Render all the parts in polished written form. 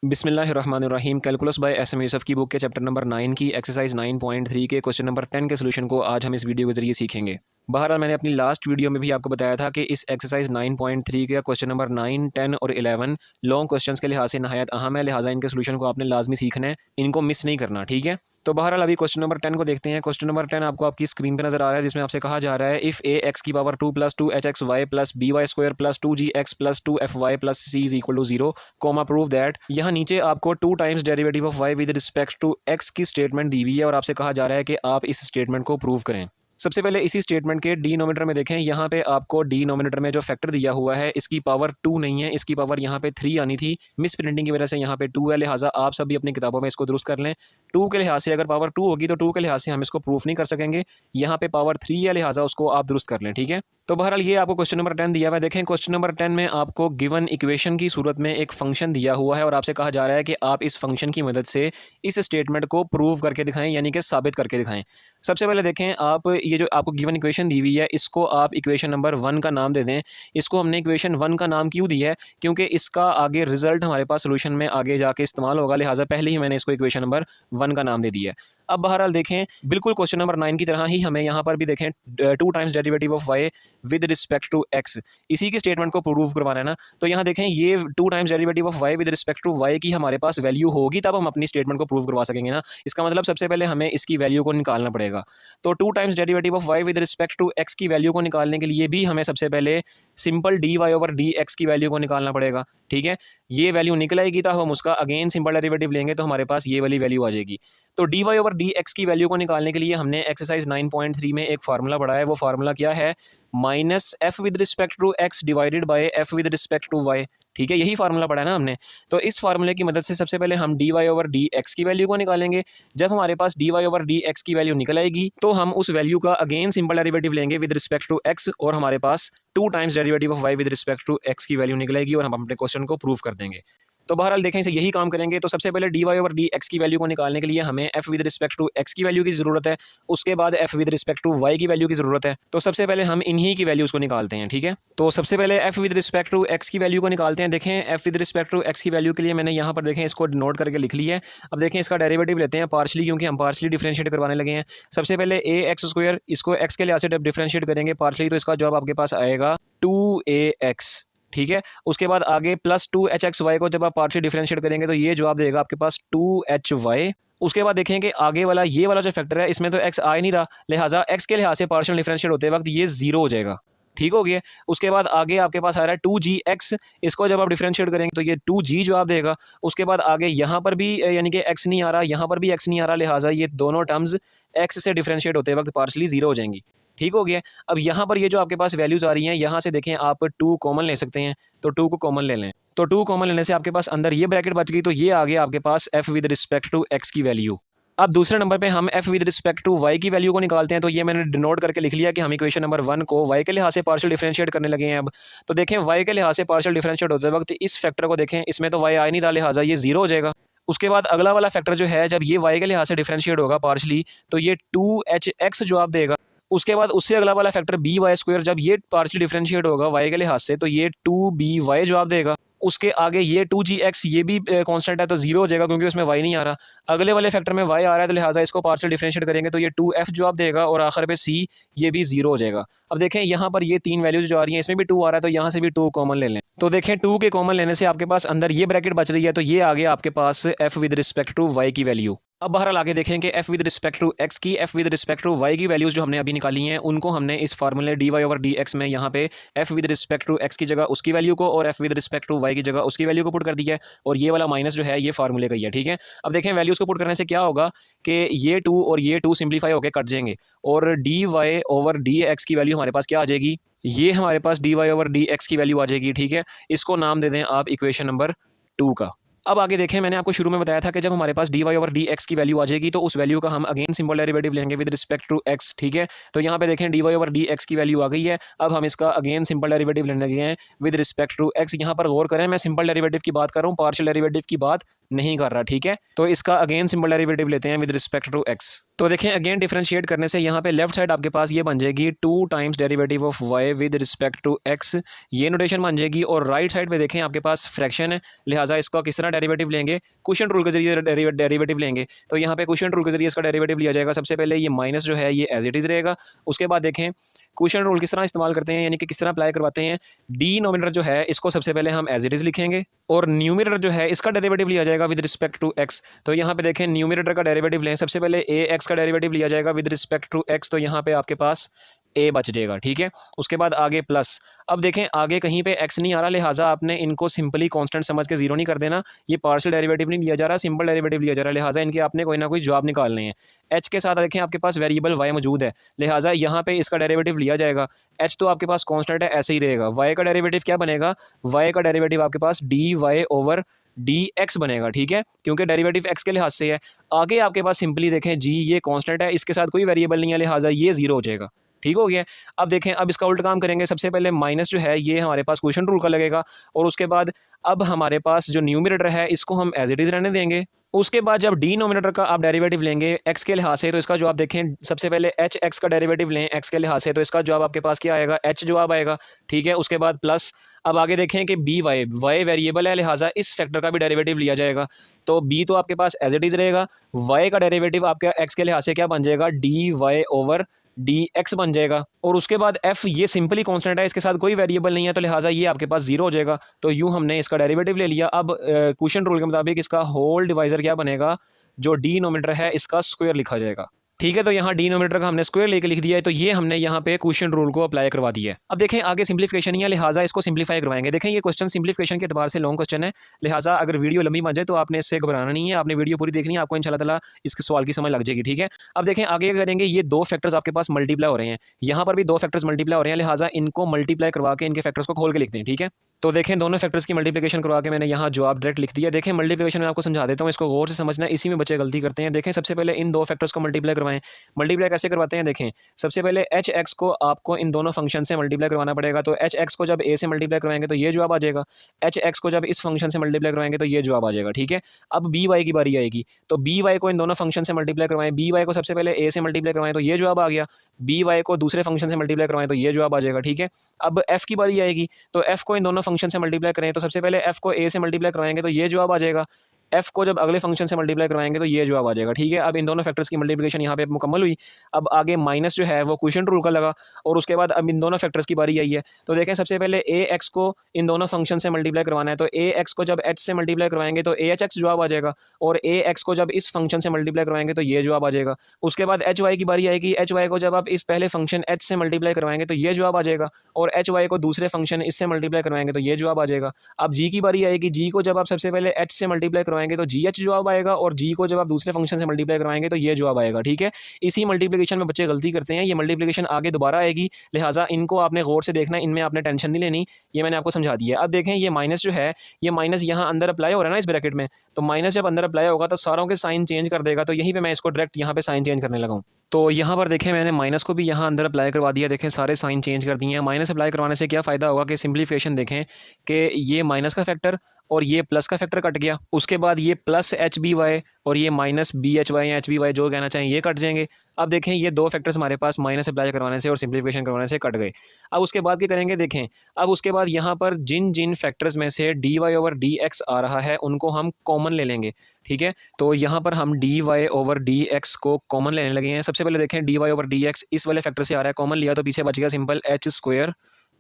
बिस्मिल्लाहिर्रहमानिर्रहीम। Calculus by s m Yusuf की book के चैप्टर नंबर 9 की एक्सरसाइज 9.3 के क्वेश्चन नंबर 10 के सोल्यूशन को आज हम इस वीडियो के जरिए सीखेंगे। बहरहाल मैंने अपनी लास्ट वीडियो में भी आपको बताया था कि इस एक्सरसाइज 9.3 का क्वेश्चन नंबर 9, 10 और 11 लॉन्ग क्वेश्चंस के लिहाज से नहायत अहम है, लिहाजा इनके सोल्यूशन को आपने लाजमी सीखना है, इनको मिस नहीं करना, ठीक है। तो बहरहाल अभी क्वेश्चन नंबर 10 को देखते हैं। क्वेश्चन नंबर 10 आपको आपकी स्क्रीन पे नजर आ रहा है, जिसमें आपसे कहा जा रहा है इफ़ ए एक्स की power 2 plus 2 h x y plus b y square plus 2 g x plus 2 f y plus c is equal to 0 comma prove that. यहाँ नीचे आपको 2 times derivative of y with respect to x की statement दी हुई है और आपसे कहा जा रहा है कि आप इस स्टेटमेंट को प्रूव करें। सबसे पहले इसी स्टेटमेंट के डिनोमिनेटर में देखें, यहाँ पे आपको डिनोमिनेटर में जो फैक्टर दिया हुआ है इसकी पावर 2 नहीं है, इसकी पावर यहाँ पे 3 आनी थी। मिस प्रिंटिंग की वजह से यहाँ पे 2 है, लिहाजा आप सभी अपनी किताबों में इसको दुरुस्त कर लें। 2 के लिहाज से अगर पावर 2 होगी तो 2 के लिहाज से हम इसको प्रूफ नहीं कर सकेंगे। यहाँ पे पावर 3 है, लिहाजा उसको आप दुरुस्त कर लें, ठीक है। तो बहरहाल ये आपको क्वेश्चन नंबर 10 दिया हुआ है। देखें क्वेश्चन नंबर 10 में आपको गिवन इक्वेशन की सूरत में एक फंक्शन दिया हुआ है और आपसे कहा जा रहा है कि आप इस फंक्शन की मदद से इस स्टेटमेंट को प्रूव करके दिखाएं, यानी कि साबित करके दिखाएं। सबसे पहले देखें, आप ये जो आपको गिवन इक्वेशन दी हुई है इसको आप इक्वेशन नंबर 1 का नाम दे दें। इसको हमने इक्वेशन 1 का नाम क्यों दिया है? क्योंकि इसका आगे रिजल्ट हमारे पास सोल्यूशन में आगे जाके इस्तेमाल होगा, लिहाजा पहले ही मैंने इसको इक्वेशन नंबर 1 का नाम दे दिया है। अब बहरहाल देखें, बिल्कुल क्वेश्चन नंबर 9 की तरह ही हमें यहाँ पर भी देखें 2 times derivative of y with respect to x, इसी की स्टेटमेंट को प्रूव करवाना है ना। तो यहाँ देखें ये 2 times derivative of y with respect to y की हमारे पास वैल्यू होगी तब हम अपनी स्टेटमेंट को प्रूव करवा सकेंगे ना। इसका मतलब सबसे पहले हमें इसकी वैल्यू को निकालना पड़ेगा। तो 2 times derivative of y with respect to x की वैल्यू को निकालने के लिए भी हमें सबसे पहले simple d y over d x की वैल्यू को निकालना पड़ेगा, ठीक है। ये वैल्यू निकल आएगी तो हम उसका अगेन सिंपल डेरिवेटिव लेंगे तो हमारे पास ये वाली वैल्यू आ जाएगी। तो d y over d x की वैल्यू को निकालने के लिए हमने एक्सरसाइज 9.3 में एक फार्मूला पढ़ा है। वो फार्मूला क्या है? Minus f with respect to x divided by f with respect to y, ठीक है। यही फार्मूला पढ़ा है ना हमने। तो इस फार्मूले की मदद से सबसे पहले हम d y over d x की वैल्यू को निकालेंगे। जब हमारे पास d y over d x की वैल्यू निकल आएगी तो हम उस वैल्यू का अगेन सिंपल डेरिवेटिव लेंगे विद रिस्पेक्ट टू एक्स और हमारे पास 2 times derivative of y with respect to x की वैल्यू निकलेगी और हम अपने क्वेश्चन को प्रूव कर देंगे। तो बहरहाल देखें, इसे यही काम करेंगे। तो सबसे पहले d y over d x की वैल्यू को निकालने के लिए हमें f with respect to x की वैल्यू की ज़रूरत है, उसके बाद f with respect to y की वैल्यू की ज़रूरत है। तो सबसे पहले हम इन्हीं की वैल्यूज़ को निकालते हैं, ठीक है। तो सबसे पहले f with respect to x की वैल्यू को निकालते हैं। देखें f with respect to x की वैल्यू के लिए मैंने यहाँ पर देखें इसको नोट करके लिख लिया है। अब देखें इसका डेरिवेटिव लेते हैं पार्शली, क्योंकि हम पार्शली डिफरेंशिएट करवाने लगे हैं। सबसे पहले ए एक्स स्क्वायर, इसको एक्स के लिहाज से जब डिफरेंशिएट करेंगे पार्शली तो इसका जवाब आपके पास आएगा 2ax, ठीक है। उसके बाद आगे प्लस 2hxy को जब आप पार्शियल डिफरेंशिएट करेंगे तो ये जवाब देगा आपके पास 2hy। उसके बाद देखें कि आगे वाला ये वाला जो फैक्टर है इसमें तो x आ ही नहीं रहा, लिहाजा x के लिहाज से पार्शियल डिफरेंशिएट होते वक्त ये 0 हो जाएगा, ठीक हो गया। उसके बाद आगे आपके पास आ रहा है 2gx, इसको जब आप डिफरेंशिएट करेंगे तो ये 2g जवाब देगा। उसके बाद आगे यहाँ पर भी यानी कि x नहीं आ रहा, यहाँ पर भी x नहीं आ रहा, लिहाजा ये दोनों टर्म्स x से डिफरेंशिएट होते वक्त पार्शली 0 हो जाएंगी, ठीक हो गया। अब यहाँ पर ये जो आपके पास वैल्यूज़ आ रही हैं, यहाँ से देखें आप 2 कॉमन ले सकते हैं, तो 2 को कॉमन ले लें। तो 2 कॉमन लेने से आपके पास अंदर ये ब्रैकेट बच गई, तो ये आ गया आपके पास f with respect to x की वैल्यू। अब दूसरे नंबर पे हम f with respect to y की वैल्यू को निकालते हैं। तो ये मैंने डिनोट करके लिख लिया कि हम इक्वेशन नंबर 1 को y के लिहाज से पार्शियल डिफरेंशिएट करने लगे हैं। अब तो देखें y के लिहाज से पार्शियल डिफरेंशिएट होते वक्त इस फैक्टर को देखें, इसमें तो y आ ही नहीं रहा, लिहाजा ये 0 हो जाएगा। उसके बाद अगला वाला फैक्टर जो है जब ये y के लिहाज से डिफरेंशिएट होगा पार्शली तो ये 2hx जवाब देगा। उसके बाद उससे अगला वाला फैक्टर बी वाई स्क्वायर, जब ये पार्शियल डिफरेंशिएट होगा वाई के लिहाज से तो ये 2by जवाब देगा। उसके आगे ये 2gx, ये भी कांस्टेंट है तो 0 हो जाएगा क्योंकि उसमें y नहीं आ रहा। अगले वाले फैक्टर में y आ रहा है तो लिहाजा इसको पार्शियल डिफरेंशिएट करेंगे तो ये 2f जवाब देगा और आखिर पे c, ये भी 0 हो जाएगा। अब देखें यहाँ पर ये 3 वैल्यूज जो आ रही हैं इसमें भी 2 आ रहा है तो यहाँ से भी 2 कॉमन ले लें। तो देखें 2 के कॉमन लेने से आपके पास अंदर ये ब्रैकेट बच रही है, तो ये आ गया आपके पास f with respect to y की वैल्यू। अब बहरहाल आगे देखें कि f with respect to x की, f with respect to y की वैल्यूज़ जो हमने अभी निकाली हैं उनको हमने इस फार्मूले d y over d x में यहाँ पे f with respect to x की जगह उसकी वैल्यू को और f with respect to y की जगह उसकी वैल्यू को पुट कर दिया है और ये वाला माइनस जो है ये फार्मूले का ही है, ठीक है। अब देखें वैल्यूज़ को पुट करने से क्या होगा कि ये 2 और ये 2 सिंप्लीफाई होकर कट जाएंगे और d y over d x की वैल्यू हमारे पास क्या आ जाएगी? ये हमारे पास d y over d x की वैल्यू आ जाएगी, ठीक है। इसको नाम दे दें आप इक्वेशन नंबर 2 का। अब आगे देखें, मैंने आपको शुरू में बताया था कि जब हमारे पास d y over d x की वैल्यू आ जाएगी तो उस वैल्यू का हम अगेन सिंपल डेरिवेटिव लेंगे विद रिस्पेक्ट टू एक्स, ठीक है। तो यहाँ पे देखें d y over d x की वैल्यू आ गई है। अब हम इसका अगेन सिंपल डेरिवेटिव लेने लगे हैं विद रिस्पेक्ट टू एक्स। यहाँ पर गौर करें, मैं सिंपल डेरिवेटिव की बात कर रहा हूँ, पार्शियल डेरिवेटिव की बात नहीं कर रहा, ठीक है। तो इसका अगेन सिंपल डेरिवेटिव लेते हैं विद रिस्पेक्ट टू एक्स। तो देखें अगेन डिफरेंशिएट करने से यहाँ पे लेफ्ट साइड आपके पास ये बन जाएगी 2 times derivative of y with respect to x, ये नोटेशन बन जाएगी। और राइट साइड पे देखें आपके पास फ्रैक्शन है, लिहाजा इसका किस तरह डेरिवेटिव लेंगे, क्वोशिएंट रूल के जरिए डेरिवेटिव लेंगे। तो यहाँ पे क्वोशिएंट रूल के जरिए इसका डेरिवेटिव लिया जाएगा। सबसे पहले ये माइनस जो है ये एज इट इज़ रहेगा। उसके बाद देखें क्वोशिएंट रूल किस तरह इस्तेमाल करते हैं, यानी कि किस तरह अप्लाई करवाते हैं। डिनोमिनेटर जो है इसको सबसे पहले हम एज इट इज़ लिखेंगे और न्यूमरेटर जो है इसका डेरिवेटिव लिया जाएगा विद रिस्पेक्ट टू एक्स। तो यहाँ पे देखें न्यूमरेटर का डेरिवेटिव लें, सबसे पहले ए एक्स का डेरिवेटिव लिया जाएगा विद रिस्पेक्ट टू एक्स। तो यहाँ पे आपके पास ए बच जाएगा, ठीक है। उसके बाद आगे प्लस, अब देखें आगे कहीं पे एक्स नहीं आ रहा, लिहाजा आपने इनको सिंपली कांस्टेंट समझ के जीरो नहीं कर देना। ये पार्शियल डेरिवेटिव नहीं लिया जा रहा, सिंपल डेरिवेटिव लिया जा रहा है, लिहाजा इनके आपने कोई ना कोई जवाब निकालने हैं। एच के साथ देखें आपके पास वेरिएबल वाई मौजूद है, लिहाजा यहाँ पे इसका डेरिवेटिव लिया जाएगा। एच तो आपके पास कांस्टेंट है, ऐसे ही रहेगा। वाई का डेरिवेटिव क्या बनेगा, वाई का डेरिवेटिव आपके पास d y over d x बनेगा, ठीक है, क्योंकि डेरिवेटिव एक्स के लिहाज से है। आगे आपके पास सिंपली देखें जी ये कांस्टेंट है, इसके साथ कोई वेरिएबल नहीं है, लिहाजा ये जीरो हो जाएगा, ठीक हो गया। अब देखें अब इसका उल्टा काम करेंगे। सबसे पहले माइनस जो है ये हमारे पास क्वोशिएंट रूल का लगेगा और उसके बाद अब हमारे पास जो न्यूमरेटर है इसको हम एज इट इज़ रहने देंगे। उसके बाद जब डिनोमिनेटर का आप डेरिवेटिव लेंगे एक्स के लिहाज से, तो इसका जवाब देखें, सबसे पहले एच एक्स का डेरिवेटिव लें एक्स के लिहाज से, तो इसका जवाब आपके पास क्या आएगा, एच जवाब आएगा, ठीक है। उसके बाद प्लस, अब आगे देखें कि बी वाई, वाई वेरिएबल है, लिहाजा इस फैक्टर का भी डेरिवेटिव लिया जाएगा। तो बी तो आपके पास एज इट इज़ रहेगा, वाई का डेरिवेटिव आपका एक्स के लिहाज से क्या बन जाएगा, d y over d x बन जाएगा। और उसके बाद एफ ये सिंपली कांस्टेंट है, इसके साथ कोई वेरिएबल नहीं है, तो लिहाजा ये आपके पास जीरो हो जाएगा। तो यूँ हमने इसका डेरिवेटिव ले लिया। अब क्वोशिएंट रूल के मुताबिक इसका होल डिवाइजर क्या बनेगा, जो डिनोमिनेटर है इसका स्क्वायर लिखा जाएगा, ठीक है। तो यहाँ डिनोमिनेटर का हमने स्क्वायर लेके लिख दिया है, तो ये हमने यहाँ पे क्वोशिएंट रूल को अप्लाई करवा दिया है। अब देखें आगे सिंप्लीफिकेशन ही है, लिहाजा इसको सिंप्लीफाई करवाएंगे। देखें ये क्वेश्चन सिंप्लीफिकेशन के एतबार से लॉन्ग क्वेश्चन है, लिहाजा अगर वीडियो लंबी बन जाए तो आपने इससे घबराना नहीं है, आपने वीडियो पूरी देखनी है, आपको इंशाल्लाह ताला इसके सवाल की समझ लग जाएगी, ठीक है। अब देखें आगे क्या करेंगे, ये दो फैक्टर्स आपके पास मल्टीप्लाई हो रहे हैं, यहाँ पर भी दो फैक्टर्स मल्टीप्लाई हो रहे हैं, लिहाजा इनको मल्टीप्लाई करवा के इनके फैक्टर्स को खोल के लिखते हैं, ठीक है। तो देखें दोनों फैक्टर्स की मल्टीप्लिकेशन करवा के मैंने यहाँ जवाब डायरेक्ट लिख दिया। देखें मल्टीप्लिकेशन में आपको समझा देता हूँ, इसको गौर से समझना, इसी में बच्चे गलती करते हैं। देखें सबसे पहले इन दो फैक्टर्स को मल्टीप्लाई करवाएं। मल्टीप्लाई कैसे करवाते हैं, देखें सबसे पहले एच एक्स को आपको इन दोनों फंक्शन से मल्टीप्लाई करवाना पड़ेगा। तो एच एक्स को जब ए से मल्टीप्लाई करवाएंगे तो ये जवाब आ जाएगा, एच एक्स को जब इस फंक्शन से मल्टीप्लाई करवाएंगे तो ये जवाब आ जाएगा, ठीक है। अब बी वाई की बारी आएगी, तो बी वाई को इन दोनों फंक्शन से मल्टीप्लाई करवाएं। बी वाई को सबसे पहले ए से मल्टीप्लाई करवाएं तो ये जवाब आ गया, बी वाई को दूसरे फंक्शन से मल्टीप्लाई करवाएं तो ये जवाब आ जाएगा, ठीक है। अब एफ की बारी आएगी, तो एफ को इन दोनों फंक्शन से मल्टीप्लाई करें, तो सबसे पहले एफ को ए से मल्टीप्लाई करवाएंगे तो ये जवाब आ जाएगा, एफ को जब अगले फंक्शन से मल्टीप्लाई करवाएंगे तो ये जवाब आ जाएगा, ठीक है। अब इन दोनों फैक्टर्स की मल्टीप्लिकेशन यहाँ पे मुकम्मल हुई। अब आगे माइनस जो है वो क्वोशिएंट रूल का लगा और उसके बाद अब इन दोनों फैक्टर्स की बारी आई है। तो देखें सबसे पहले ए एक्स को इन दोनों फंक्शन से मल्टीप्लाई करवाना है, तो ए एक्स को जब एच से मल्टीप्लाई करवाएंगे तो ए एच एक्स जवाब आ जाएगा, और ए एक्स को जब इस फंक्शन से मल्टीप्लाई करवाएंगे तो ये जवाब आ जाएगा। उसके बाद एच वाई की बारी आएगी, एच वाई को जब आप इस पहले फंक्शन एच से मल्टीप्लाई करवाएंगे तो ये जवाब आ जाएगा, और एच वाई को दूसरे फंक्शन इससे मल्टीप्लाई करवाएंगे तो ये जवाब आ जाएगा। अब जी की बारी आएगी, जी को जब आप सबसे पहले एच से मल्टीप्लाई करवाएंगे तो जी एच जवाब आएगा, और जी को जब आप दूसरे फंक्शन से मल्टीप्लाई करवाएंगे तो ये जवाब आएगा, ठीक है। इसी मल्टीप्लिकेशन में बच्चे गलती करते हैं, ये मल्टीप्लिकेशन आगे दोबारा आएगी, लिहाजा इनको आपने गौर से देखना, इनमें आपने टेंशन नहीं लेनी, ये मैंने आपको समझा दिया है। अब देखें ये माइनस जो है, ये माइनस यहाँ अंदर अप्लाई हो रहा है ना इस ब्रैकेट में, तो माइनस जब अंदर अप्लाई होगा तो सारों के साइन चेंज कर देगा, तो यहीं पे मैं इसको डायरेक्ट यहाँ पे साइन चेंज करने लगा हूँ। तो यहाँ पर देखें मैंने माइनस को भी यहाँ अंदर अप्लाई करवा दिया, देखें सारे साइन चेंज कर दिए हैं। माइनस अप्लाई करवाने से क्या फ़ायदा होगा कि सिंप्लीफिकेशन देखें कि ये माइनस का फैक्टर और ये प्लस का फैक्टर कट गया, उसके बाद ये प्लस एच बी वाई और ये माइनस बी एच वाई या एच बी वाई जो कहना चाहें ये कट जाएंगे। अब देखें ये दो फैक्टर्स हमारे पास माइनस अप्लाई करवाने से और सिंप्लीफिकेशन करवाने से कट गए। अब उसके बाद क्या करेंगे, देखें अब उसके बाद यहाँ पर जिन जिन फैक्टर्स में से d y over d x आ रहा है उनको हम कॉमन ले लेंगे, ठीक है। तो यहाँ पर हम d y over d x को कॉमन लेने लगे हैं। सबसे पहले देखें d y over d x इस वाले फैक्टर से आ रहा है, कॉमन लिया तो पीछे बच गया simple h square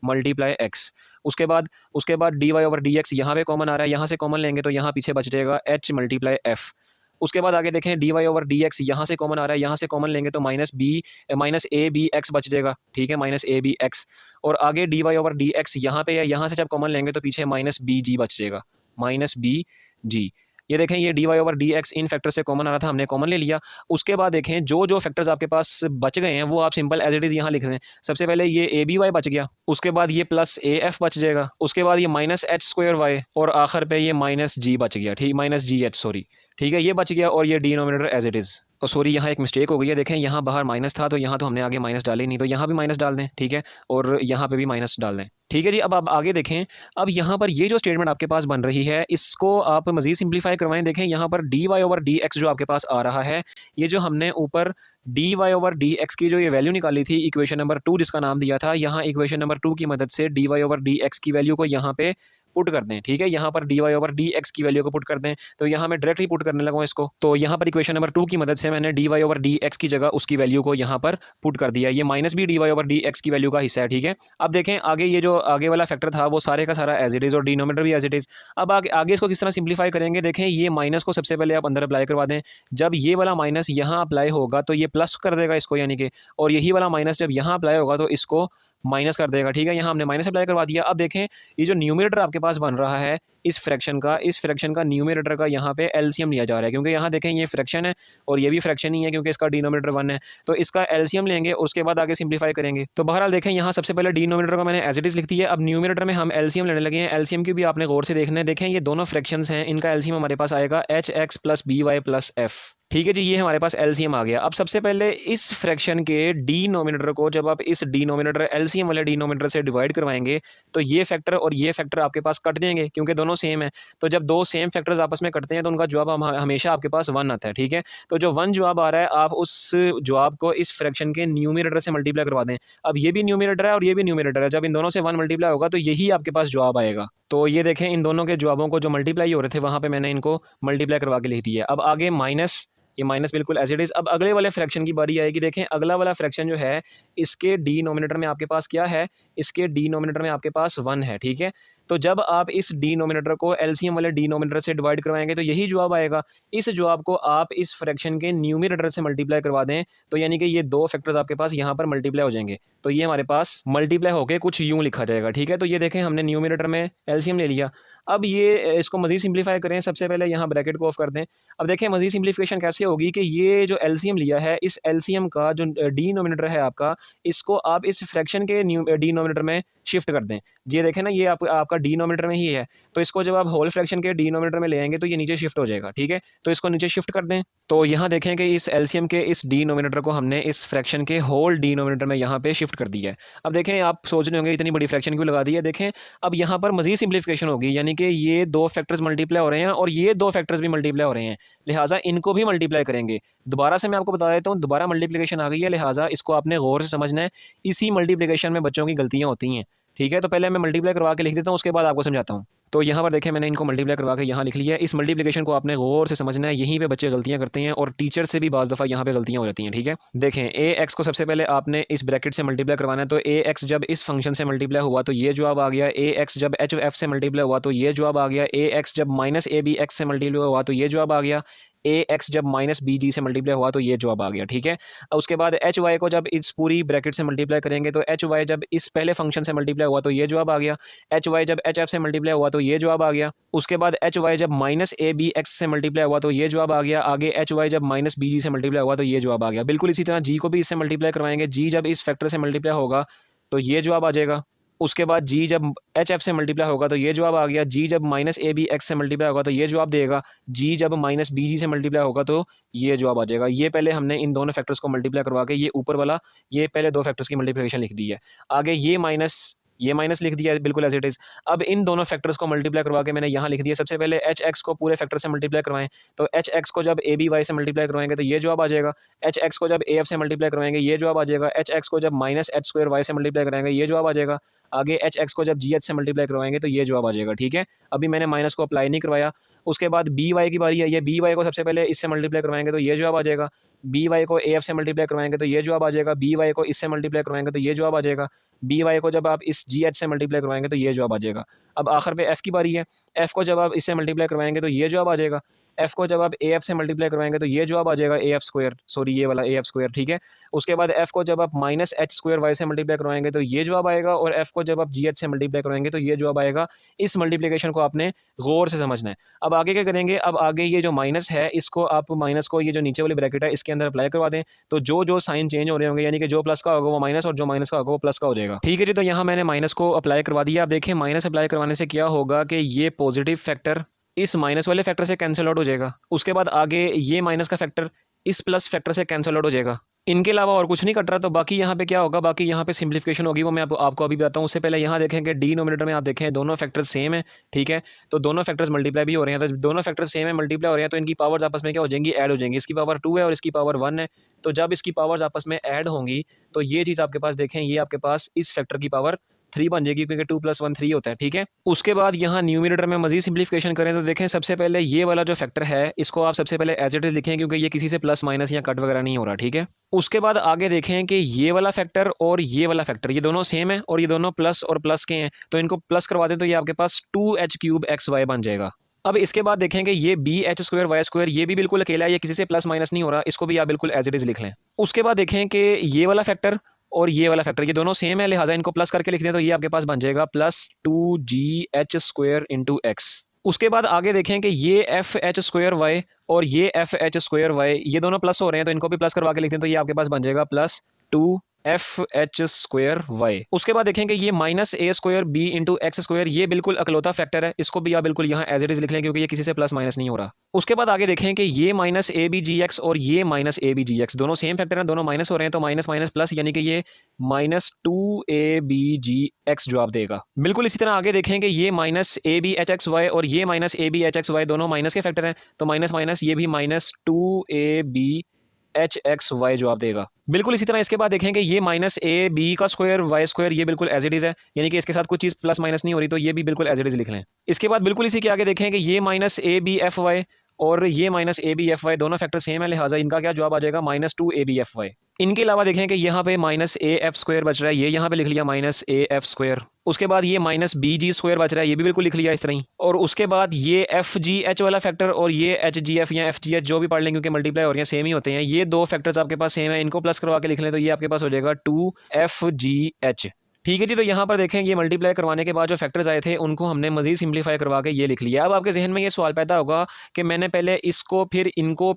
multiply x. उसके बाद d y over d x यहाँ पे कॉमन आ रहा है, यहाँ से कॉमन लेंगे तो यहाँ पीछे बच जाएगा एच मल्टीप्लाई एफ। उसके बाद आगे देखें d y over d x यहाँ से कॉमन आ रहा है, यहाँ से कॉमन लेंगे तो माइनस ए बी एक्स बच जाएगा, ठीक है, माइनस ए बी एक्स। और आगे d y over d x यहाँ पे है, यहाँ से जब कॉमन लेंगे तो पीछे माइनस बी जी बच जाएगा, माइनस बी जी। ये देखें ये d y over d x इन फैक्टर से कॉमन आ रहा था, हमने कॉमन ले लिया। उसके बाद देखें जो जो फैक्टर्स आपके पास बच गए हैं वो आप सिंपल एज इट इज़ यहाँ लिख दें। सबसे पहले ये ए बी वाई बच गया, उसके बाद ये प्लस ए एफ बच जाएगा, उसके बाद ये माइनस एच स्क्वायर वाई और आखिर पे ये माइनस जी बच गया, ठीक, माइनस जी एच सॉरी, ठीक है, ये बच गया और ये denominator as it is. Sorry, यहाँ एक मिस्टेक हो गई है। देखें यहाँ बाहर माइनस था तो यहाँ तो हमने आगे माइनस डाले नहीं, तो यहाँ भी माइनस डाल दें, ठीक है, और यहाँ पे भी माइनस डाल दें, ठीक है जी। अब आप आगे देखें, अब यहाँ पर ये जो स्टेटमेंट आपके पास बन रही है इसको आप मज़ीद सिंप्लीफाई करवाएं। देखें यहाँ पर d y over d x जो आपके पास आ रहा है, ये जो हमने ऊपर d y over d x की जो ये वैल्यू निकाली थी इक्वेशन नंबर 2 जिसका नाम दिया था, यहाँ इक्वेशन नंबर 2 की मदद से d y over d x की वैल्यू को यहाँ पे पुट कर दें, ठीक है। यहाँ पर d y over d x की वैल्यू को पुट कर दें, तो यहाँ मैं डायरेक्ट ही पुट करने लगा हूँ इसको। तो यहाँ पर इक्वेशन नंबर 2 की मदद से मैंने d y over d x की जगह उसकी वैल्यू को यहाँ पर पुट कर दिया। ये माइनस भी d y over d x की वैल्यू का हिस्सा है, ठीक है। अब देखें आगे ये जो आगे वाला फैक्टर था वो सारे का सारा एज इट इज़ और डिनोमिनेटर भी एज इट इज़। अब आगे इसको किस तरह सिंप्लीफाई करेंगे, देखें ये माइनस को सबसे पहले आप अंदर अप्लाई करवा दें। जब ये वाला माइनस यहाँ अप्लाई होगा तो ये प्लस कर देगा इसको, यानी कि, और यही वाला माइनस जब यहाँ अप्लाई होगा तो इसको माइनस कर देगा, ठीक है। यहाँ हमने माइनस अप्लाई करवा दिया। अब देखें ये जो न्यूमरेटर आपके पास बन रहा है इस फ्रैक्शन का न्यूमरेटर का यहाँ पे एलसीएम लिया जा रहा है, क्योंकि यहाँ देखें ये फ्रैक्शन है और ये भी फ्रैक्शन ही है क्योंकि इसका डिनोमिनेटर 1 है, तो इसका एलसीएम लेंगे और उसके बाद आगे सिंप्लीफाई करेंगे। तो बहरहाल देखें यहाँ सबसे पहले डिनोमिनेटर का मैंने एज इट इज़ लिख दिया। अब न्यूमरेटर में हम एलसीएम लेने लगे हैं। एलसीएम की भी आपने गौर से देखना है। देखें ये दोनों फ्रैक्शंस हैं, इनका एलसीएम हमारे पास आएगा h x plus b y plus f, ठीक है जी। ये हमारे पास एलसीएम आ गया। अब सबसे पहले इस फ्रैक्शन के डिनोमिनेटर को जब आप इस डिनोमिनेटर एलसीएम वाले डिनोमिनेटर से डिवाइड करवाएंगे तो ये फैक्टर और ये फैक्टर आपके पास कट जाएंगे क्योंकि दोनों सेम है। तो जब दो सेम फैक्टर्स आपस में कटते हैं तो उनका जवाब हमेशा आपके पास 1 आता है, ठीक है। तो जो 1 जवाब आ रहा है आप उस जवाब को इस फ्रैक्शन के न्यूमरेटर से मल्टीप्लाई करवा दें। अब ये भी न्यूमरेटर है और ये भी न्यूमरेटर है, जब इन दोनों से 1 मल्टीप्लाई होगा तो यही आपके पास जवाब आएगा। तो ये देखें इन दोनों के जवाबों को जो मल्टीप्लाई हो रहे थे वहाँ पे मैंने इनको मल्टीप्लाई करवा के लिख दिया। अब आगे माइनस, ये माइनस बिल्कुल एज इट इज़। अब अगले वाले फ्रैक्शन की बारी आएगी। देखें अगला वाला फ्रैक्शन जो है इसके डिनोमिनेटर में आपके पास क्या है, इसके डिनोमिनेटर में आपके पास 1 है, ठीक है। तो जब आप इस डिनोमिनेटर को एलसीएम वाले डिनोमिनेटर से डिवाइड करवाएंगे तो यही जवाब आएगा। इस जवाब को आप इस फ्रैक्शन के न्यूमरेटर से मल्टीप्लाई करवा दें तो यानी कि ये दो फैक्टर्स आपके पास यहाँ पर मल्टीप्लाई हो जाएंगे, तो ये हमारे पास मल्टीप्लाई होकर कुछ यूँ लिखा जाएगा, ठीक है। तो ये देखें हमने न्यूमरेटर में एलसीएम ले लिया। अब ये इसको मज़ीद सिंप्लीफाई करें, सबसे पहले यहाँ ब्रैकेट को ऑफ कर दें। अब देखें मज़ीद सिंप्लीफिकेशन कैसे होगी कि ये जो एलसीएम लिया है इस एलसीएम का जो डिनोमिनेटर है आपका, इसको आप इस फ्रैक्शन के डिनोमिनेटर में शिफ्ट कर दें। ये देखें ना, ये आपका डिनोमिनेटर में ही है, तो इसको जब आप होल फ्रैक्शन के डिनोमिनेटर में ले आएंगे तो ये नीचे शिफ्ट हो जाएगा, ठीक है। तो इसको नीचे शिफ्ट कर दें। तो यहाँ देखें कि इस एलसीएम के इस डिनोमिनेटर को हमने इस फ्रैक्शन के होल डिनोमिनेटर में यहाँ पे शिफ्ट कर दिया है। अब देखें आप सोच रहे होंगे इतनी बड़ी फ्रैक्शन क्यों लगा दी है। देखें अब यहाँ पर मज़ीद सिंप्लीफिकेशन होगी, यानी कि ये दो फैक्टर्स मल्टीप्लाई हो रहे हैं और ये दो फैक्टर्स भी मल्टीप्लाई हो रहे हैं, लिहाजा इनको भी मल्टीप्लाई करेंगे। दोबारा से मैं आपको बता देता हूँ, दोबारा मल्टीप्लिकेशन आ गई है, लिहाजा इसको आपने गौर से समझना है। इसी मल्टीप्लिकेशन में बच्चों की गलतियाँ होती हैं, ठीक है। तो पहले मैं मल्टीप्लाई करवा के लिख देता हूँ, उसके बाद आपको समझाता हूँ। तो यहाँ पर देखें मैंने इनको मल्टीप्लाई करवा के यहाँ लिख लिया है। इस मल्टीप्लिकेशन को आपने गौर से समझना है, यहीं पे बच्चे गलतियाँ करते हैं और टीचर से भी बाज़ दफ़ा यहाँ पे गलतियाँ हो जाती हैं, ठीक है। देखें ए एक्स को सबसे पहले आपने इस ब्रैकेट से मल्टीप्लाई करवाना है, तो ए एक्स जब इस फंक्शन से मल्टीप्लाई हुआ तो ये जवाब आ गया। ए एक्स जब एच एफ से मल्टीप्लाई हुआ तो ये जवाब आ गया। ए एक्स जब माइनस ए बी एक्स से मल्टीप्लाई हुआ तो ये जवाब आ गया। ए एक्स जब माइनस बी जी से मल्टीप्लाई हुआ तो ये जवाब आ गया, ठीक है। उसके बाद एच वाई को जब इस पूरी ब्रैकेट से मल्टीप्लाई करेंगे तो एच वाई जब इस पहले फंक्शन से मल्टीप्लाई हुआ तो ये जवाब आ गया। एच वाई जब एच एफ से मल्टीप्लाई हुआ तो ये जवाब आ गया। उसके बाद एच वाई जब माइनस ए बी एक्स से मल्टीप्लाई हुआ तो ये जवाब आ गया। आगे एच वाई जब माइनस बी जी से मल्टीप्लाई हुआ तो ये जवाब आ गया। बिल्कुल इसी तरह जी को भी इससे मल्टीप्लाई करवाएंगे। जी जब इस फैक्टर से मल्टीप्लाई होगा तो ये जवाब आ जाएगा। उसके बाद जी जब एच एफ से मल्टीप्लाई होगा तो ये जवाब आ गया। जी जब माइनस ए बी एक्स से मल्टीप्लाई होगा तो ये जवाब देगा। जी जब माइनस बी जी से मल्टीप्लाई होगा तो ये जवाब आ जाएगा। ये पहले हमने इन दोनों फैक्टर्स को मल्टीप्लाई करवा के ये ऊपर वाला ये पहले दो फैक्टर्स की मल्टीप्लिकेशन लिख दी है। आगे ये माइनस लिख दिया है बिल्कुल एज इट इज़। अब इन दोनों फैक्टर्स को मल्टीप्लाई करवा के मैंने यहाँ लिख दिया। सबसे पहले एच एक्स को पूरे फैक्टर से मल्टीप्लाई करवाएं, तो एच एक्स को जब ए बी वाई से मल्टीप्लाई करवाएंगे तो ये जवाब आ जाएगा। एच एक्स को जब ए एफ से मल्टीप्लाई करवाएंगे ये जवाब आ जाएगा। एच एक्स को जब माइनस एच स्क्वायर वाई से मल्टीप्लाई कराएंगे ये जवाब आ जाएगा। आगे एच एक्स को जब जी एच से मल्टीप्लाई करवाएंगे तो ये जवाब आ जाएगा, ठीक है। अभी मैंने माइनस को अप्लाई नहीं करवाया। उसके बाद बी वाई की बारी है। ये बी वाई को सबसे पहले इससे मल्टीप्लाई करवाएंगे तो ये जवाब आ जाएगा। बी वाई को ए एफ से मल्टीप्लाई करवाएंगे तो ये जवाब आ जाएगा। बी वाई को इससे मल्टीप्लाई करवाएंगे तो ये जवाब आ जाएगा। बी वाई को जब आप इस जी एच से मल्टीप्लाई करवाएंगे तो ये जवाब आ जाएगा। अब आखिर पे एफ़ की बारी है। एफ़ को जब आप इससे मल्टीप्लाई करवाएंगे तो ये जवाब आ जाएगा। एफ़ को जब आप ए एफ से मल्टीप्लाई करवाएंगे तो ये जवाब आ जाएगा ए एफ स्क्वायर, सॉरी ये वाला ए एफ स्क्वायर, ठीक है। उसके बाद एफ़ को जब आप माइनस एच स्क्वायर वाई से मल्टीप्लाई करवाएंगे तो ये जवाब आएगा। और एफ़ को जब आप जी एच से मल्टीप्लाई करवाएंगे तो ये जवाब आएगा। इस मल्टीप्लिकेशन को आपने गौर से समझना है। अब आगे क्या करेंगे, अब आगे ये जो माइनस है इसको आप माइनस को ये जो नीचे वाली ब्रैकेट है इसके अंदर अप्लाई करवा दें, तो जो साइन चेंज हो रहे होंगे यानी कि जो प्लस का होगा वो माइनस और जो माइनस का होगा वो प्लस का हो जाएगा, ठीक है जी। तो यहाँ मैंने माइनस को अप्लाई करवा दिया। आप देखें माइनस अप्लाई करवाने से क्या होगा कि ये पॉजिटिव फैक्टर इस माइनस वाले फैक्टर से कैंसिल आउट हो जाएगा। उसके बाद आगे ये माइनस का फैक्टर इस प्लस फैक्टर से कैंसिल आउट हो जाएगा। इनके अलावा और कुछ नहीं कट रहा। तो बाकी यहाँ पे क्या होगा, बाकी यहाँ पे सिंप्लीफिकेशन होगी, वो मैं आपको अभी बताता हूँ। उससे पहले यहाँ देखें कि डिनोमिनेटर में आप देखें दोनों फैक्टर्स सेम है, ठीक है। तो दोनों फैक्टर्स मल्टीप्लाई भी हो रहे हैं, तो दोनों फैक्टर्स सेम है, मल्टीप्लाई हो रहे हैं, तो इनकी पावर्स आपस में क्या हो जाएंगी, ऐड हो जाएंगी। इसकी पावर 2 है और इसकी पावर 1 है। तो जब इसकी पावर्स आपस में ऐड होंगी तो ये चीज़ आपके पास देखें, ये आपके पास इस फैक्टर की पावर 3 बन जाएगी, क्योंकि 2 + 1 3 होता है, ठीक है। उसके बाद यहाँ न्यूमरेटर में मजीद सिंप्लीफिकेशन करें तो देखें सबसे पहले ये वाला जो फैक्टर है इसको आप सबसे पहले एज इट इज लिखें, क्योंकि ये किसी से प्लस माइनस या कट वगैरह नहीं हो रहा, ठीक है। उसके बाद आगे देखें कि ये वाला फैक्टर और ये वाला फैक्टर ये दोनों सेम है और ये दोनों प्लस और प्लस के हैं, तो इनको प्लस करवा दें तो ये आपके पास 2h³ xy बन जाएगा। अब इसके बाद देखें कि ये bh² y² ये भी बिल्कुल अकेला है, ये किसी से प्लस माइनस नहीं हो रहा, इसको भी आप बिल्कुल एज इट इज लिख लें। उसके बाद देखें कि ये वाला फैक्टर और ये वाला फैक्टर ये दोनों सेम है, लिहाजा इनको प्लस करके लिख दें तो ये आपके पास बन जाएगा +2gh² × x। उसके बाद आगे देखें कि ये fh² y और ये fh² y ये दोनों प्लस हो रहे हैं, तो इनको भी प्लस करवा के लिख दें तो ये आपके पास बन जाएगा +2fh²y। उसके बाद देखें कि ये -a² b × x² ये बिल्कुल अकलौता फैक्टर है, इसको भी आप बिल्कुल यहाँ एज इट इज लिख लें, क्योंकि ये किसी से प्लस माइनस नहीं हो रहा। उसके बाद आगे देखें कि ये -abgx और ये -abgx दोनों सेम फैक्टर हैं, दोनों माइनस हो रहे हैं, तो माइनस माइनस प्लस यानी कि ये -2abgx जो आप देगा। बिल्कुल इसी तरह आगे देखें कि ये -abhxy और ये -abhxy दोनों माइनस के फैक्टर हैं, तो माइनस माइनस ये भी -2abhxy जो आप देगा। बिल्कुल इसी तरह इसके बाद देखें कि ये -ab² y² ये बिल्कुल एज इट इज है, यानी कि इसके साथ कुछ चीज़ प्लस माइनस नहीं हो रही, तो ये भी बिल्कुल एज इट इज लिख लें। इसके बाद बिल्कुल इसी के आगे देखें कि ये -abfy और ये -abfy दोनों फैक्टर सेम है, लिहाजा इनका क्या जवाब आ जाएगा -2abfy। इनके अलावा देखें कि यहाँ पे -af² बच रहा है, ये यहाँ पे लिख लिया -af²। उसके बाद ये -bg² बच रहा है, ये भी बिल्कुल लिख लिया इस तरह ही। और उसके बाद ये fgh वाला फैक्टर और ये hgf या fgh जो भी पढ़ लें, क्योंकि मल्टीप्लाई हो रही हैं सेम ही होते हैं, ये दो फैक्टर्स आपके पास सेम है, इनको प्लस करवा के लिख लें तो ये आपके पास हो जाएगा 2fgh। ठीक है जी। तो यहाँ पर देखें ये मल्टीप्लाई करवाने के बाद जो फैक्टर्स आए थे उनको हमने मजीद सिंप्लीफाई करवा के ये लिख लिया। अब आपके जहन में ये सवाल पैदा होगा कि मैंने पहले इसको फिर इनको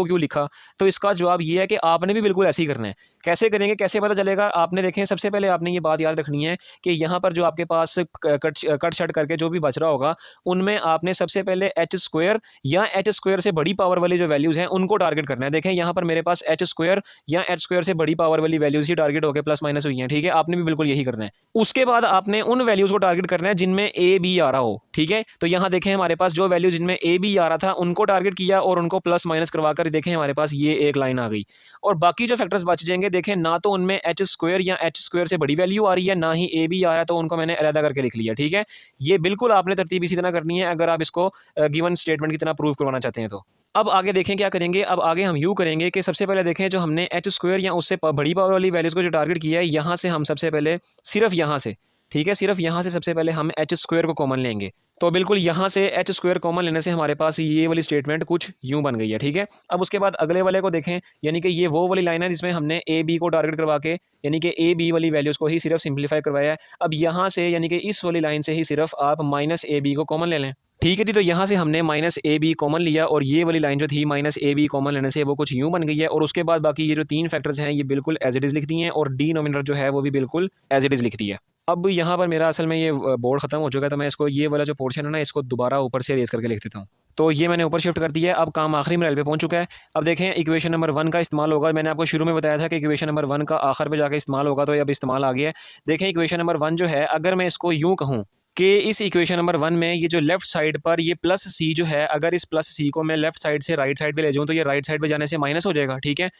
क्यों लिखा। तो इसका जवाब ये है कि आपने भी बिल्कुल ऐसे ही करना है। कैसे करेंगे, कैसे पता चलेगा, आपने देखें सबसे पहले आपने ये बात याद रखनी है कि यहाँ पर जो आपके पास कट शट करके जो भी बच रहा होगा उनमें आपने सबसे पहले h² या h² से बड़ी पावर वाली जो वैल्यूज़ हैं उनको टारगेट करना है। देखें यहाँ पर मेरे पास h² या h² से बड़ी पावर वाली वैल्यूज़ ही टारगेट होकर प्लस माइनस हुई हैं, ठीक है। आपने भी बिल्कुल यही करना है। उसके बाद आपने उन वैल्यूज़ को टारगेट करना है जिनमें a b आ रहा हो, ठीक है। तो यहाँ देखें हमारे पास जो वैल्यू जिनमें a b आ रहा था उनको टारगेट किया और उनको प्लस माइनस करवा कर देखें हमारे पास ये एक लाइन आ गई। और बाकी जो फैक्टर्स बच जाएंगे देखें ना तो उनमें h² या h² से बड़ी वैल्यू आ रही है, ना ही a b आ रहा है, तो उनको मैंने अलग करके लिख लिया, ठीक है। ये बिल्कुल आपने तरतीब इसी तरह करनी है अगर आप इसको गिवन स्टेटमेंट की तरह प्रूव करवाना चाहते हैं तो। अब आगे देखें क्या करेंगे। अब आगे हम यूँ करेंगे कि सबसे पहले देखें जो हमने h² या उससे बड़ी पावर वाली वैल्यूज़ को जो टारगेट किया है, यहाँ से हम सबसे पहले सिर्फ यहाँ से, ठीक है, सिर्फ यहाँ से सबसे पहले हम h² को कॉमन लेंगे। तो बिल्कुल यहाँ से h² कॉमन लेने से हमारे पास ये वाली स्टेटमेंट कुछ यूँ बन गई है, ठीक है। अब उसके बाद अगले वाले को देखें, यानी कि ये वो वाली लाइन है जिसमें हमने a b को टारगेट करवा के यानी कि a b वाली वैल्यूज़ को ही सिर्फ सिंप्लीफाई करवाया है। अब यहाँ से यानी कि इस वाली लाइन से ही सिर्फ आप -ab को कॉमन ले लें, ठीक है जी। तो यहाँ से हमने -ab कॉमन लिया और ये वाली लाइन जो थी -ab कॉमन लेने से वो कुछ यूँ बन गई है। और उसके बाद बाकी ये जो तीन फैक्टर्स हैं ये बिल्कुल एज इट इज़ लिख दी हैं और डिनोमिनेटर जो है वो भी बिल्कुल एज इट इज़ लिख दी है। अब यहाँ पर मेरा असल में ये बोर्ड ख़त्म हो चुका है, तो मैं इसको ये वाला जो पोर्शन है ना इसको दोबारा ऊपर से रेज़ करके लिख देता हूँ। तो ये मैंने ऊपर शिफ्ट कर दिया है। अब काम आखिरी मरहले पे पहुँच चुका है। अब देखें इक्वेशन नंबर 1 का इस्तेमाल होगा। मैंने आपको शुरू में बताया था कि इक्वेशन नंबर 1 का आखिर पे जाके इस्तेमाल होगा, तो ये अब इस्तेमाल आ गया है। देखें इक्वेशन नंबर 1 जो है, अगर मैं इसको यूँ कहूँ कि इस इक्वेशन नंबर 1 में ये जो लेफ्ट साइड पर ये +c जो है, अगर इस +c को मैं लेफ्ट साइड से राइट साइड पे ले जाऊँ तो ये राइट साइड पे जाने से माइनस हो जाएगा, ठीक है।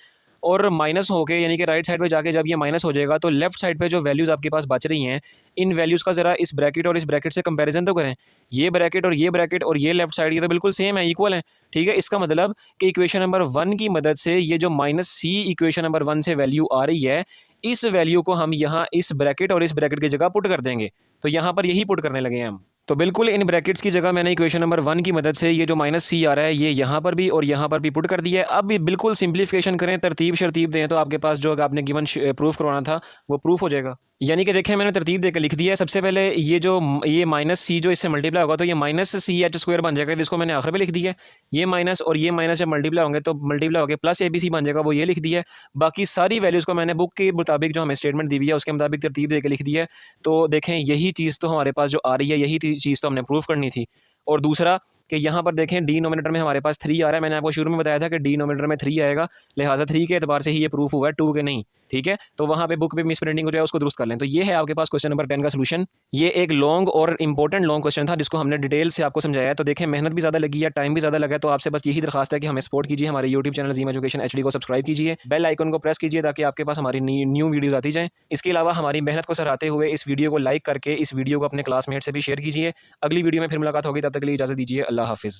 और माइनस हो के यानी कि राइट साइड पे जाके जब ये माइनस हो जाएगा तो लेफ्ट साइड पे जो वैल्यूज़ आपके पास बच रही हैं इन वैल्यूज़ का ज़रा इस ब्रैकेट और इस ब्रैकेट से कंपैरिजन तो करें। ये ब्रैकेट और ये ब्रैकेट और ये लेफ्ट साइड ये तो बिल्कुल सेम है, इक्वल है, ठीक है। इसका मतलब कि इक्वेशन नंबर 1 की मदद से ये जो -c इक्वेशन नंबर 1 से वैल्यू आ रही है, इस वैल्यू को हम यहाँ इस ब्रैकेट और इस ब्रैकेट की जगह पुट कर देंगे। तो यहाँ पर यही पुट करने लगे हैं हम। तो बिल्कुल इन ब्रैकेट्स की जगह मैंने इक्वेशन नंबर 1 की मदद से ये जो -c आ रहा है ये यहाँ पर भी और यहाँ पर भी पुट कर दिया है। अब भी बिल्कुल सिंप्लीफिकेशन करें, तरतीब शर्तीब दें तो आपके पास जो आपने गिवन प्रूफ करवाना था वो प्रूफ हो जाएगा। यानी कि देखें मैंने तरतीब देकर लिख दिया है। सबसे पहले ये -c जो इससे मल्टीप्लाई होगा तो ये -ch² बन जाएगा, जिसको मैंने आखिर में लिख दिया है। ये माइनस और ये माइनस जब मल्टीप्लाई होंगे तो मल्टीप्लाई होकर +abc बन जाएगा, वो ये लिख दिया है। बाकी सारी वैल्यूज़ को मैंने बुक के मुताबिक जो हमें स्टेटमेंट दी हुई है उसके मुताबिक तरतीब देकर लिख दिया है। तो देखें यही चीज़ तो हमारे पास जो आ रही है, यही चीज़ तो हमने प्रूफ करनी थी। और दूसरा कि यहाँ पर देखें डिनोमिनेटर में हमारे पास 3 आ रहा है। मैंने आपको शुरू में बताया था कि डिनोमिनेटर में 3 आएगा, लिहाजा 3 के एतबार से ही ये प्रूफ हुआ है, 2 के नहीं। ठीक है, तो वहाँ पे बुक पे मिस प्रिंटिंग हो जाए उसको दुरुस्त कर लें। तो ये है आपके पास क्वेश्चन नंबर 10 का सलूशन। ये एक लॉन्ग और इंपॉर्टेंट लॉन्ग क्वेश्चन था जिसको हमने डिटेल से आपको समझाया है। तो देखें मेहनत भी ज़्यादा लगी है, टाइम भी ज़्यादा लगा है, तो आपसे बस यही दरखास्त है कि हमें सपोर्ट कीजिए, हमारे यूट्यूब चैनल ज़ीम एजुकेशन HD को सब्सक्राइब कीजिए, बेल आइकन को प्रेस कीजिए ताकि आपके पास हमारी न्यू वीडियोज़ आती जाएँ। इसके अलावा हमारी मेहनत को सराहते हुए इस वीडियो को लाइक करके इस वीडियो को अपने क्लासमेट से भी शेयर कीजिए। अगली वीडियो में फिर मुलाकात होगी, तब तक के लिए इजाज़त दीजिए। अल्लाह हाफ़िज़।